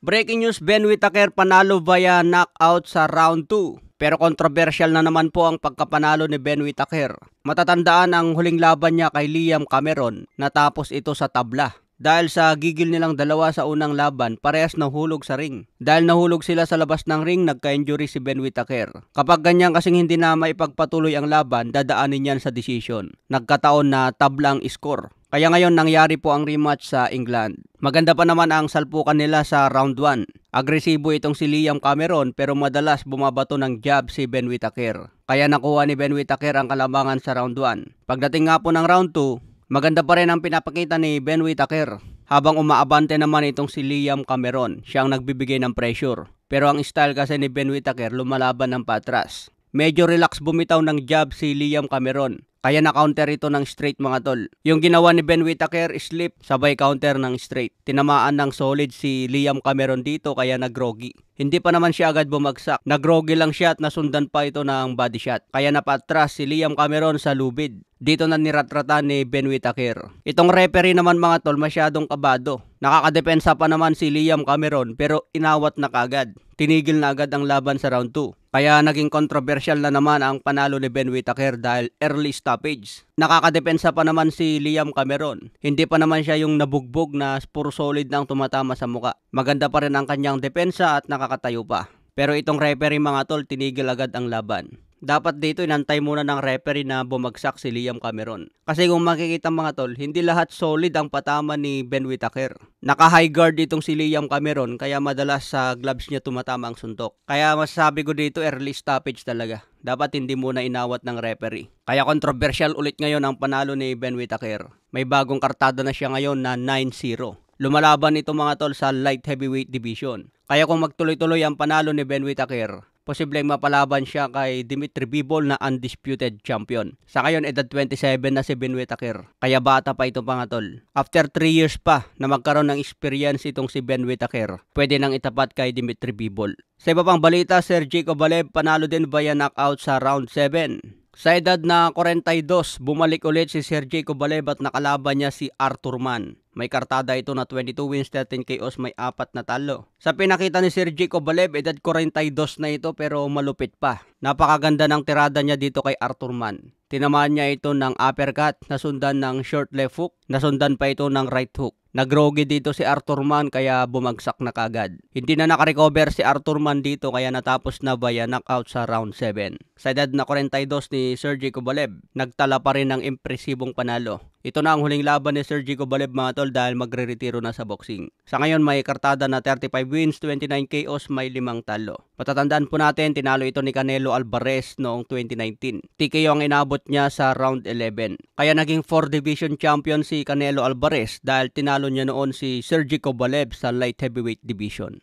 Breaking news, Ben Whittaker panalo via knockout sa round 2. Pero controversial na naman po ang pagkapanalo ni Ben Whittaker. Matatandaan ang huling laban niya kay Liam Cameron, natapos ito sa tabla. Dahil sa gigil nilang dalawa sa unang laban, parehas nahulog sa ring. Dahil nahulog sila sa labas ng ring, nagka-injury si Ben Whittaker. Kapag ganyan kasing hindi na maipagpatuloy ang laban, dadaanin yan sa decision. Nagkataon na tablang score. Kaya ngayon nangyari po ang rematch sa England. Maganda pa naman ang salpukan nila sa round 1. Agresibo itong si Liam Cameron pero madalas bumabato ng jab si Ben Whittaker. Kaya nakuha ni Ben Whittaker ang kalamangan sa round 1. Pagdating nga po ng round 2, maganda pa rin ang pinapakita ni Ben Whittaker. Habang umaabante naman itong si Liam Cameron, siyang nagbibigay ng pressure. Pero ang style kasi ni Ben Whittaker lumalaban ng patras. Medyo relax bumitaw ng jab si Liam Cameron. Kaya na-counter ito ng straight mga tol. Yung ginawa ni Ben Whittaker, slip, sabay counter ng straight. Tinamaan ng solid si Liam Cameron dito kaya nagrogi. Hindi pa naman siya agad bumagsak. Nagrogi lang siya at nasundan pa ito ng body shot. Kaya napatras si Liam Cameron sa lubid. Dito na niratrata ni Ben Whittaker. Itong referee naman mga tol masyadong kabado. Nakakadepensa pa naman si Liam Cameron pero inawat na kagad. Tinigil na agad ang laban sa round 2. Kaya naging controversial na naman ang panalo ni Ben Whittaker dahil early stoppage. Nakakadepensa pa naman si Liam Cameron. Hindi pa naman siya yung nabugbog na puro solid na ang tumatama sa muka. Maganda pa rin ang kanyang depensa at nakakatayo pa. Pero itong referee mga tol tinigil agad ang laban. Dapat dito inantay muna ng referee na bumagsak si Liam Cameron. Kasi kung makikita mga tol, hindi lahat solid ang patama ni Ben Whittaker. Naka-high guard itong si Liam Cameron kaya madalas sa gloves niya tumatama ang suntok. Kaya masasabi ko dito early stoppage talaga. Dapat hindi muna inawat ng referee. Kaya controversial ulit ngayon ang panalo ni Ben Whittaker. May bagong kartada na siya ngayon na 9-0. Lumalaban ito mga tol sa light heavyweight division. Kaya kung magtuloy-tuloy ang panalo ni Ben Whittaker, posibleng mapalaban siya kay Dimitri Bivol na undisputed champion. Sa ngayon, edad 27 na si Ben Whittaker. Kaya bata pa ito mga tol. After 3 years pa na magkaroon ng experience itong si Ben Whittaker, pwede nang itapat kay Dimitri Bivol. Sa iba pang balita, Sergey Kovalev panalo din via knockout sa round 7. Sa edad na 42, bumalik ulit si Sergey Kovalev at nakalaban niya si Arthur Man. May kartada ito na 22 wins, 13 KOs, may 4 na talo. Sa pinakita ni Sergey Kovalev, edad 42 na ito pero malupit pa. Napakaganda ng tirada niya dito kay Arthur Man. Tinamaan niya ito ng uppercut, nasundan ng short left hook, nasundan pa ito ng right hook. Nagrogi dito si Arthur Man kaya bumagsak na kagad. Hindi na nakarecover si Arthur Man dito kaya natapos na via knockout sa round 7. Sa edad na 42 ni Sergey Kovalev, nagtala pa rin ng impresibong panalo. Ito na ang huling laban ni Sergey Kovalev mga tol dahil magre-retiro na sa boxing. Sa ngayon may kartada na 35 wins, 29 KOs, may 5 talo. Patatandaan po natin, tinalo ito ni Canelo Alvarez noong 2019. TKO ang inabot niya sa round 11. Kaya naging 4 division champion si Canelo Alvarez dahil tinalo niya noon si Sergey Kovalev sa light heavyweight division.